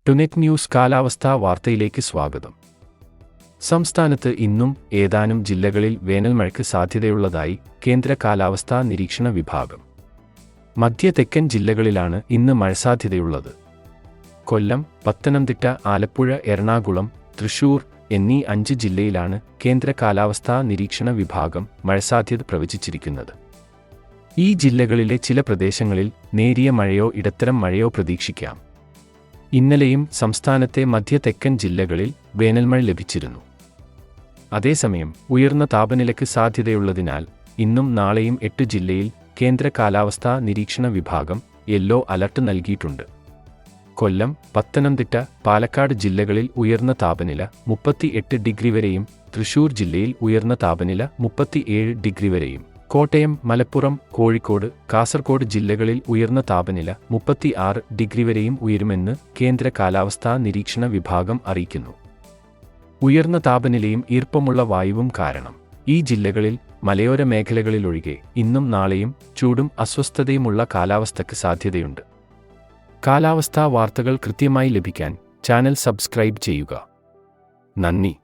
ടുനെറ്റ് news കാലാവസ്ഥാ വാർത്തയിലേക്ക് സ്വാഗതം. സംസ്ഥാനത്ത് ഇന്നും ഏതാനും ജില്ലകളിൽ വേനൽമഴയ്ക്ക് സാധ്യതയുള്ളതായി കേന്ദ്ര കാലാവസ്ഥാ നിരീക്ഷണ വിഭാഗം. മധ്യ തെക്കൻ ജില്ലകളിലാണ് ഇന്ന് മഴ സാധ്യതയുള്ളത്. കൊല്ലം, പത്തനംതിട്ട, ആലപ്പുഴ, എറണാകുളം, തൃശൂർ എന്നീ 5 ജില്ലയിലാണ് കേന്ദ്ര കാലാവസ്ഥാ നിരീക്ഷണ വിഭാഗം മഴസാധ്യത പ്രവചിച്ചിരിക്കുന്നത്. ഈ ജില്ലകളിലെ ചില പ്രദേശങ്ങളിൽ നേരിയ മഴയോ ഇടത്തരം മഴയോ പ്രതീക്ഷിക്കാം. ഇന്നലെയും സംസ്ഥാനത്തെ മധ്യ തെക്കൻ ജില്ലകളിൽ വേനൽമഴ ലഭിച്ചിരുന്നു. അതേസമയം ഉയർന്ന താപനിലയ്ക്ക് സാധ്യതയുള്ളതിനാൽ ഇന്നും നാളെയും 8 ജില്ലയിൽ കേന്ദ്ര കാലാവസ്ഥാ നിരീക്ഷണ വിഭാഗം യെല്ലോ അലർട്ട് നൽകിയിട്ടുണ്ട്. കൊല്ലം, പത്തനംതിട്ട, പാലക്കാട് ജില്ലകളിൽ ഉയർന്ന താപനില 38 ഡിഗ്രി വരെയും തൃശൂർ ജില്ലയിൽ ഉയർന്ന താപനില 37 ഡിഗ്രി വരെയും കോട്ടയം, മലപ്പുറം, കോഴിക്കോട്, കാസർഗോഡ് ജില്ലകളിൽ ഉയർന്ന താപനില 36 ഡിഗ്രി വരെയും ഉയരുമെന്ന് കേന്ദ്ര കാലാവസ്ഥാ നിരീക്ഷണ വിഭാഗം അറിയിക്കുന്നു. ഉയർന്ന താപനിലയും ഈർപ്പമുള്ള വായുവും കാരണം ഈ ജില്ലകളിൽ മലയോര മേഖലകളിലൊഴികെ ഇന്നും നാളെയും ചൂടും അസ്വസ്ഥതയുമുള്ള കാലാവസ്ഥയ്ക്ക് സാധ്യതയുണ്ട്. കാലാവസ്ഥാ വാർത്തകൾ കൃത്യമായി ലഭിക്കാൻ ചാനൽ സബ്സ്ക്രൈബ് ചെയ്യുക. നന്ദി.